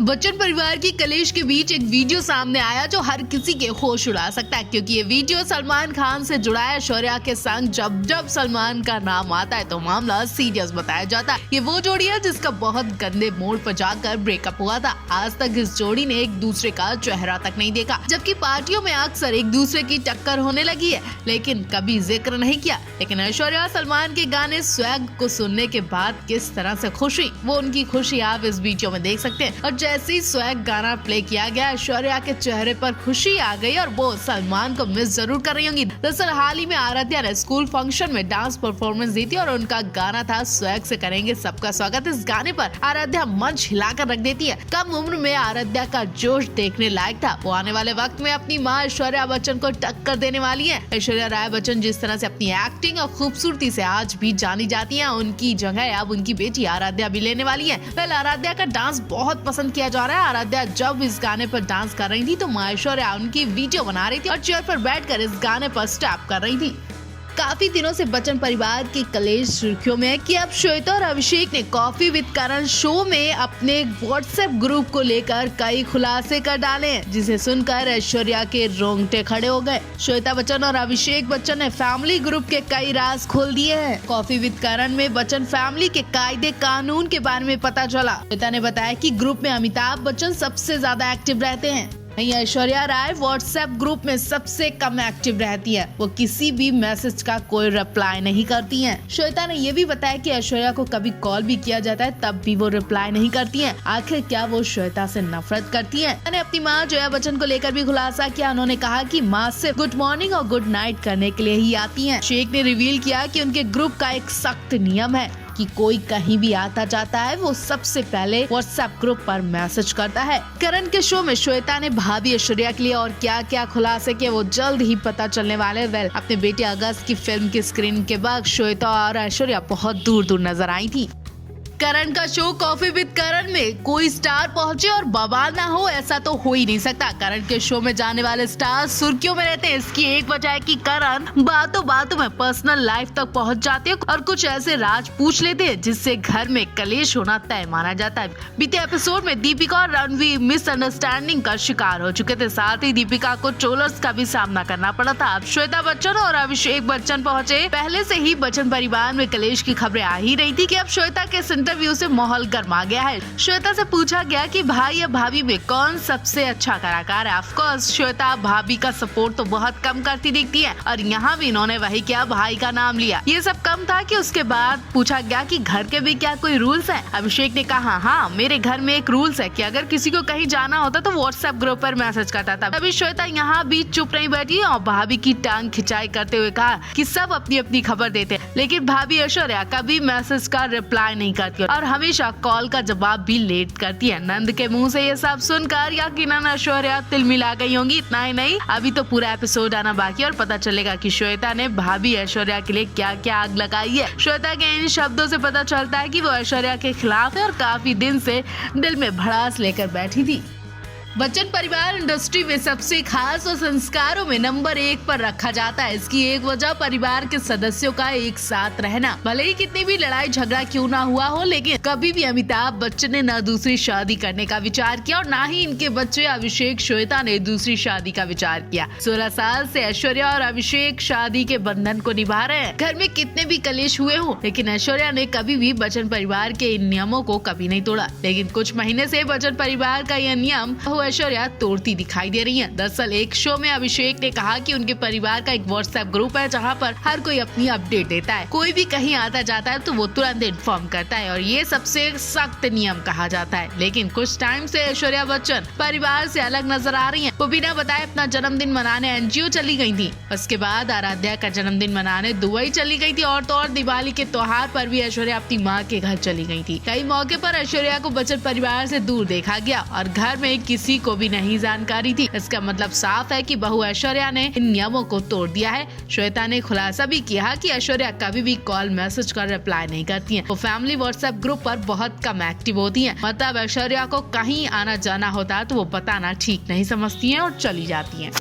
बच्चन परिवार की कलेश के बीच एक वीडियो सामने आया जो हर किसी के होश उड़ा सकता है, क्योंकि ये वीडियो सलमान खान से जुड़ा है। ऐश्वर्या के संग जब जब सलमान का नाम आता है तो मामला सीरियस बताया जाता है। ये वो जोड़ी है जिसका बहुत गंदे मोड़ पर जाकर ब्रेकअप हुआ था। आज तक इस जोड़ी ने एक दूसरे का चेहरा तक नहीं देखा, जबकि पार्टियों में अक्सर एक दूसरे की टक्कर होने लगी है, लेकिन कभी जिक्र नहीं किया। लेकिन ऐश्वर्या सलमान के गाने स्वैग को सुनने के बाद किस तरह से खुश हुई, वो उनकी खुशी आप इस वीडियो में देख सकते हैं। और जैसे ही स्वैग गाना प्ले किया गया, ऐश्वर्या के चेहरे पर खुशी आ गई और वो सलमान को मिस जरूर कर रही होंगी। दरअसल हाल ही में आराध्या ने स्कूल फंक्शन में डांस परफॉर्मेंस दी थी और उनका गाना था स्वैग से करेंगे सबका स्वागत। इस गाने पर आराध्या मंच हिलाकर रख देती है। कम उम्र में आराध्या का जोश देखने लायक था। वो आने वाले वक्त में अपनी माँ ऐश्वर्या बच्चन को टक्कर देने वाली है। ऐश्वर्या राय बच्चन जिस तरह से अपनी एक्टिंग और खूबसूरती से आज भी जानी जाती है, उनकी जगह अब उनकी बेटी आराध्या भी लेने वाली है। वेल, आराध्या का डांस बहुत पसंद किया जा रहा है। आराध्या जब इस गाने पर डांस कर रही थी तो माँ ऐश्वर्या उनकी वीडियो बना रही थी और चेयर पर बैठकर इस गाने पर स्टेप कर रही थी। काफी दिनों से बच्चन परिवार की कलेश सुर्खियों में है कि अब श्वेता और अभिषेक ने कॉफी विद करण शो में अपने व्हाट्सएप ग्रुप को लेकर कई खुलासे कर डाले हैं, जिसे सुनकर ऐश्वर्या के रोंगटे खड़े हो गए। श्वेता बच्चन और अभिषेक बच्चन ने फैमिली ग्रुप के कई राज खोल दिए हैं। कॉफी विद करण में बच्चन फैमिली के कायदे कानून के बारे में पता चला। श्वेता ने बताया कि ग्रुप में अमिताभ बच्चन सबसे ज्यादा एक्टिव रहते हैं। ऐश्वर्या राय व्हाट्सएप ग्रुप में सबसे कम एक्टिव रहती है। वो किसी भी मैसेज का कोई रिप्लाई नहीं करती हैं। श्वेता ने ये भी बताया कि ऐश्वर्या को कभी कॉल भी किया जाता है तब भी वो रिप्लाई नहीं करती हैं। आखिर क्या वो श्वेता से नफरत करती हैं? मैंने अपनी माँ जया बच्चन को लेकर भी खुलासा किया। उन्होंने कहा कि माँ सिर्फ गुड मॉर्निंग और गुड नाइट करने के लिए ही आती हैं। शेख ने रिवील किया कि उनके ग्रुप का एक सख्त नियम है कि कोई कहीं भी आता जाता है वो सबसे पहले व्हाट्सएप ग्रुप पर मैसेज करता है। करण के शो में श्वेता ने भाभी ऐश्वर्या के लिए और क्या क्या खुलासे किए वो जल्द ही पता चलने वाले। वेल, अपने बेटे अगस्त की फिल्म की स्क्रीनिंग के बाद श्वेता और ऐश्वर्या बहुत दूर दूर नजर आई थी। करण का शो कॉफी विद करण में कोई स्टार पहुंचे और बवाल ना हो, ऐसा तो हो ही नहीं सकता। करण के शो में जाने वाले स्टार सुर्खियों में रहते हैं। इसकी एक वजह है कि करण बातों बातों में पर्सनल लाइफ तक पहुंच जाते हैं और कुछ ऐसे राज पूछ लेते हैं जिससे घर में कलेश होना तय माना जाता है। बीते एपिसोड में दीपिका और रणवीर मिसअंडरस्टैंडिंग का शिकार हो चुके थे। साथ ही दीपिका को ट्रोलर्स का भी सामना करना पड़ा था। अब श्वेता बच्चन और अभिषेक बच्चन पहुंचे। पहले से ही बच्चन परिवार में कलेश की खबरें आ ही रही थी कि अब श्वेता के इंटरव्यू से माहौल गर्मा गया है। श्वेता से पूछा गया कि भाई या भाभी में कौन सबसे अच्छा कलाकार है। ऑफ कोर्स श्वेता भाभी का सपोर्ट तो बहुत कम करती दिखती है और यहाँ भी इन्होंने वही किया, भाई का नाम लिया। ये सब कम था कि उसके बाद पूछा गया कि घर के भी क्या कोई रूल्स है। अभिषेक ने कहा, हाँ मेरे घर में एक रूल्स है कि अगर किसी को कहीं जाना होता तो व्हाट्सएप ग्रुप पर मैसेज करता था। तभी श्वेता यहाँ भी चुप नहीं बैठी और भाभी की टांग खिंचाई करते हुए कहा कि सब अपनी अपनी खबर देते, लेकिन भाभी ऐश्वर्या कभी मैसेज का रिप्लाई नहीं करती और हमेशा कॉल का जवाब भी लेट करती है। नंद के मुंह से ये सब सुनकर यकीनन ऐश्वर्या तिलमिला गई होंगी। इतना ही नहीं, अभी तो पूरा एपिसोड आना बाकी और पता चलेगा कि श्वेता ने भाभी ऐश्वर्या के लिए क्या क्या आग लगाई है। श्वेता के इन शब्दों से पता चलता है कि वो ऐश्वर्या के खिलाफ है और काफी दिन से दिल में भड़ास लेकर बैठी थी। बच्चन परिवार इंडस्ट्री में सबसे खास और संस्कारों में नंबर 1 पर रखा जाता है। इसकी एक वजह परिवार के सदस्यों का एक साथ रहना। भले ही कितनी भी लड़ाई झगड़ा क्यों ना हुआ हो, लेकिन कभी भी अमिताभ बच्चन ने न दूसरी शादी करने का विचार किया और न ही इनके बच्चे अभिषेक श्वेता ने दूसरी शादी का विचार किया। 16 साल से ऐश्वर्या और अभिषेक शादी के बंधन को निभा रहे हैं। घर में कितने भी कलेश हुए हो, लेकिन ऐश्वर्या ने कभी भी बच्चन परिवार के इन नियमों को कभी नहीं तोड़ा। लेकिन कुछ महीने से बच्चन परिवार का यह नियम ऐश्वर्या तोड़ती दिखाई दे रही है। दरअसल एक शो में अभिषेक ने कहा कि उनके परिवार का एक व्हाट्सएप ग्रुप है जहां पर हर कोई अपनी अपडेट देता है। कोई भी कहीं आता जाता है तो वो तुरंत इन्फॉर्म करता है और ये सबसे सख्त नियम कहा जाता है। लेकिन कुछ टाइम से ऐश्वर्या बच्चन परिवार से अलग नजर आ रही है। वो बिना बताए अपना जन्मदिन मनाने एनजीओ चली गई थी। उसके बाद आराध्या का जन्मदिन मनाने दुबई चली गई थी और तो और दिवाली के त्योहार पर भी ऐश्वर्या अपनी माँ के घर चली गई थी। कई मौके पर ऐश्वर्या को बच्चन परिवार से दूर देखा गया और घर में किसी को भी नहीं जानकारी थी। इसका मतलब साफ है कि बहू ऐश्वर्या ने इन नियमों को तोड़ दिया है। श्वेता ने खुलासा भी किया कि ऐश्वर्या कभी भी कॉल मैसेज कर रिप्लाई नहीं करती हैं। वो फैमिली व्हाट्सएप ग्रुप पर बहुत कम एक्टिव होती हैं। मतलब ऐश्वर्या को कहीं आना जाना होता है तो वो बताना ठीक नहीं समझती हैं और चली जाती हैं।